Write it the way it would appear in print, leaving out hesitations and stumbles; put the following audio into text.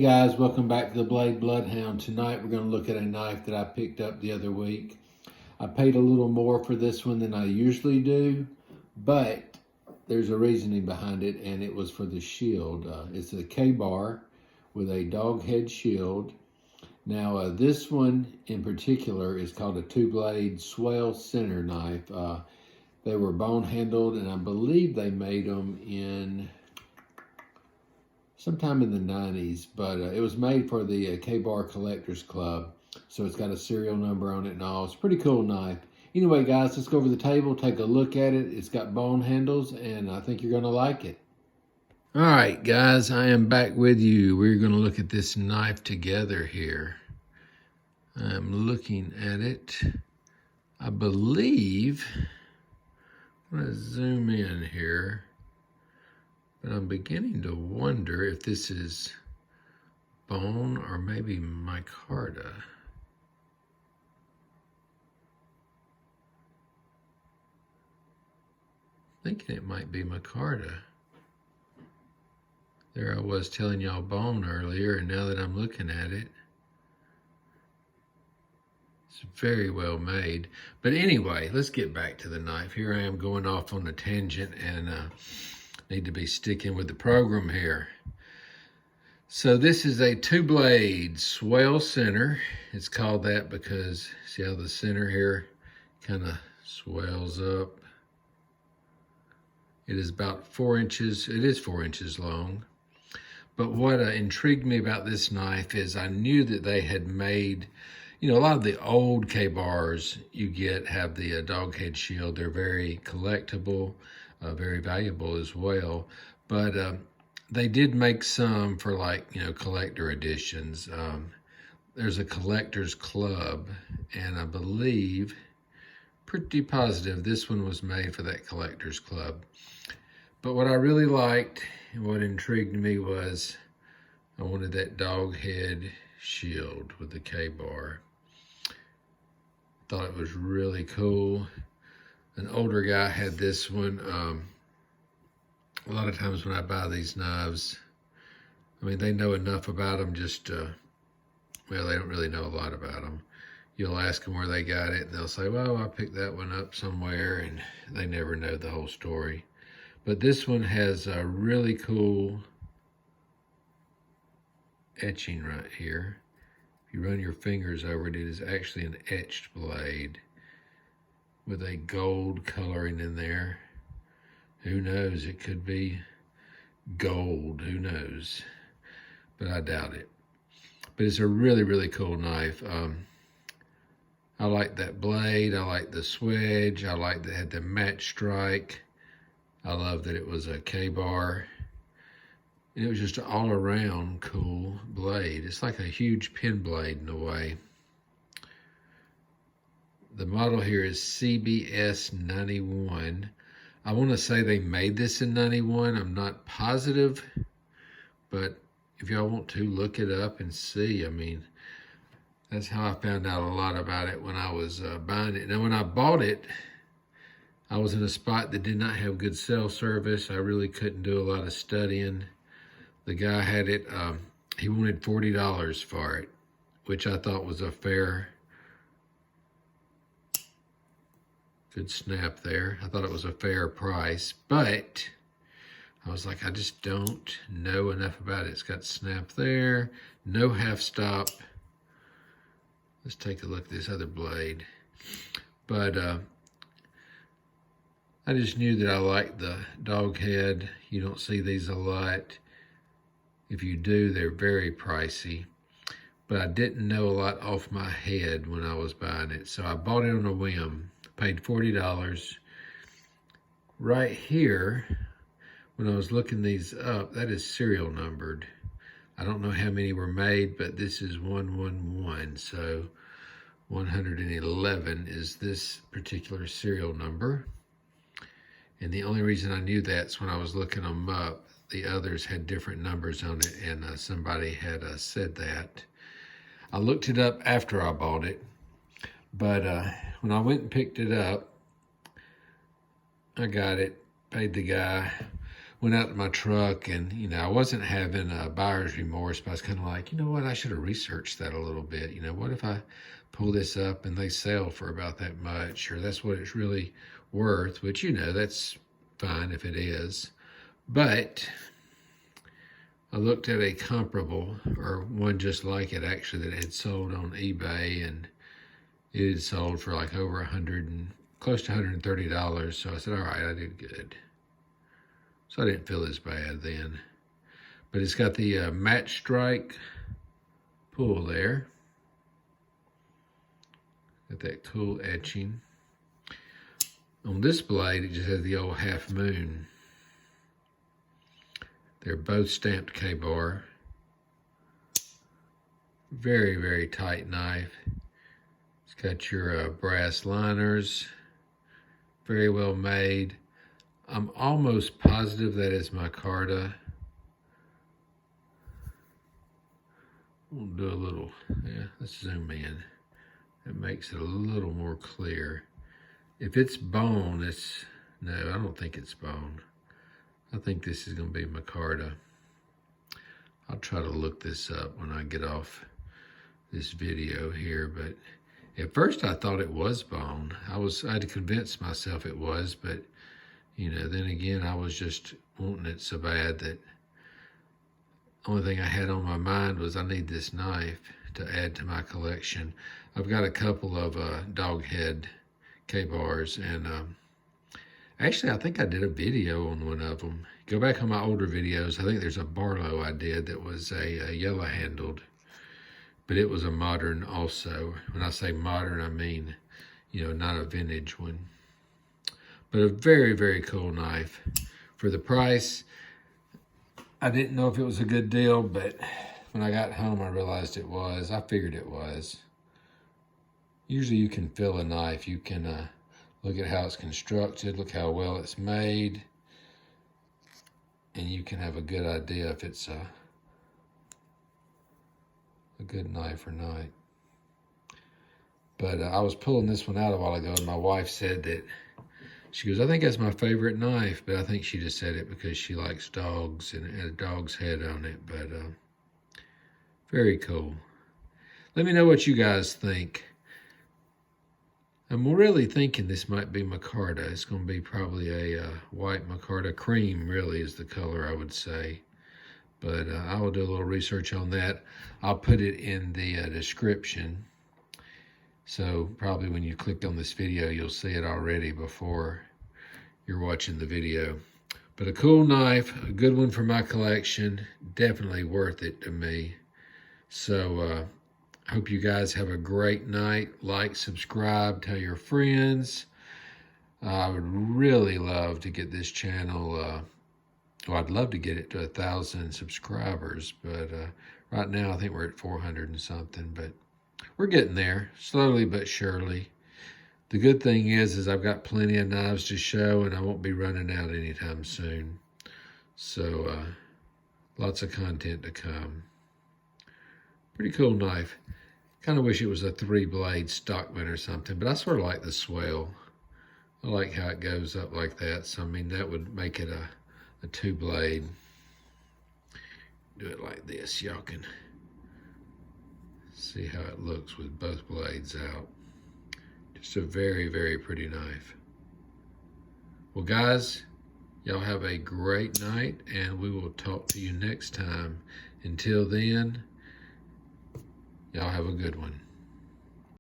Hey guys, welcome back to the Blade Bloodhound. Tonight we're going to look at a knife that I picked up the other week. I paid a little more for this one than I usually do, but there's a reasoning behind it, and it was for the shield. It's a K-bar with a dog head shield. Now this one in particular is called a two-blade swell center knife. They were bone handled, and I believe they made them in sometime in the 90s, but it was made for the K-Bar Collectors Club. So it's got a serial number on it and all. It's a pretty cool knife. Anyway, guys, let's go over the table, take a look at it. It's got bone handles, and I think you're going to like it. All right, guys, I am back with you. We're going to look at this knife together here. I'm looking at it. I believe, I'm going to zoom in here. But I'm beginning to wonder if this is bone or maybe micarta. Thinking it might be micarta. There I was telling y'all bone earlier, and now that I'm looking at it, it's very well made. But anyway, let's get back to the knife. Here I am going off on a tangent, and need to be sticking with the program here. So this is a two-blade swell center. It's called that because see how the center here kind of swells up. It is about 4 inches. It is 4 inches long. But what intrigued me about this knife is I knew that they had made, you know, a lot of the old K-bars you get have the dog head shield. They're very collectible. Very valuable as well, but they did make some for, like, you know, collector editions. There's a collector's club, and I believe, pretty positive, this one was made for that collector's club. But what I really liked and what intrigued me was I wanted that dog head shield with the K-bar. Thought it was really cool. An older guy had this one. A lot of times when I buy these knives, I mean, they know enough about them, just, well, they don't really know a lot about them. You'll ask them where they got it, and they'll say, well, I picked that one up somewhere, and they never know the whole story. But this one has a really cool etching right here. If you run your fingers over it, it is actually an etched blade with a gold coloring in there. Who knows? It could be gold. Who knows? But I doubt it. But it's a really, really cool knife. I like that blade. I like the swedge. I like that it had the match strike. I love that it was a K-bar. And it was just an all-around cool blade. It's like a huge pin blade in a way. The model here is CBS91. I want to say they made this in 91. I'm not positive, but if y'all want to, look it up and see. I mean, that's how I found out a lot about it when I was buying it. Now, when I bought it, I was in a spot that did not have good cell service. I really couldn't do a lot of studying. The guy had it, he wanted $40 for it, which I thought was a fair. Good snap there. I thought it was a fair price, but I was like, I just don't know enough about it. It's got snap there, no half stop. Let's take a look at this other blade. But I just knew that I liked the dog head. You don't see these a lot. If you do, they're very pricey. But I didn't know a lot off my head when I was buying it, so I bought it on a whim. Paid $40. Right here, when I was looking these up, that is serial numbered. I don't know how many were made, but this is 111, so 111 is this particular serial number. And the only reason I knew that's when I was looking them up. The others had different numbers on it, and somebody had said that. I looked it up after I bought it, but when I went and picked it up, I got it, paid the guy went out to my truck, and, you know, I wasn't having buyer's remorse, but I was kind of like, you know what, I should have researched that a little bit. You know, what if I pull this up and they sell for about that much, or that's what it's really worth, which, you know, that's fine if it is. But I looked at a comparable, or one just like it actually, that had sold on eBay, and it had sold for like over close to $130. So I said, all right, I did good. So I didn't feel as bad then. But it's got the match strike pull there. Got that cool etching. On this blade, it just has the old half moon. They're both stamped K-bar. Very, very tight knife. It's got your brass liners. Very well made. I'm almost positive that is micarta. We'll do a little, yeah, let's zoom in. That makes it a little more clear. If it's bone, no, I don't think it's bone. I think this is going to be micarta. I'll try to look this up when I get off this video here, but at first I thought it was bone. I had to convince myself it was, but, you know, then again, I was just wanting it so bad that the only thing I had on my mind was I need this knife to add to my collection. I've got a couple of dog head K-bars, and actually I think I did a video on one of them. Go back on my older videos. I think there's a Barlow I did that was a yellow handled, but it was a modern also. When I say modern, I mean, you know, not a vintage one. But a very, very cool knife. For the price, I didn't know if it was a good deal, but when I got home, I realized it was. I figured it was. Usually you can feel a knife. You can look at how it's constructed, look how well it's made, and you can have a good idea if it's a good knife or not. But I was pulling this one out a while ago, and my wife said that, she goes, I think that's my favorite knife, but I think she just said it because she likes dogs and it had a dog's head on it. But very cool. Let me know what you guys think. I'm really thinking this might be micarta. It's going to be probably a white micarta. Cream really is the color, I would say. But I will do a little research on that. I'll put it in the description. So probably when you clicked on this video, you'll see it already before you're watching the video. But a cool knife, a good one for my collection. Definitely worth it to me. So hope you guys have a great night. Like, subscribe, tell your friends. I would really love to get this channel, well, I'd love to get it to 1,000 subscribers, but right now I think we're at 400 and something, but we're getting there, slowly but surely. The good thing is I've got plenty of knives to show, and I won't be running out anytime soon. So lots of content to come. Pretty cool knife. Kind of wish it was a 3-blade Stockman or something, but I sort of like the swell. I like how it goes up like that. So, I mean, that would make it a 2-blade. Do it like this. Y'all can see how it looks with both blades out. Just a very, very pretty knife. Well, guys, y'all have a great night, and we will talk to you next time. Until then, y'all have a good one.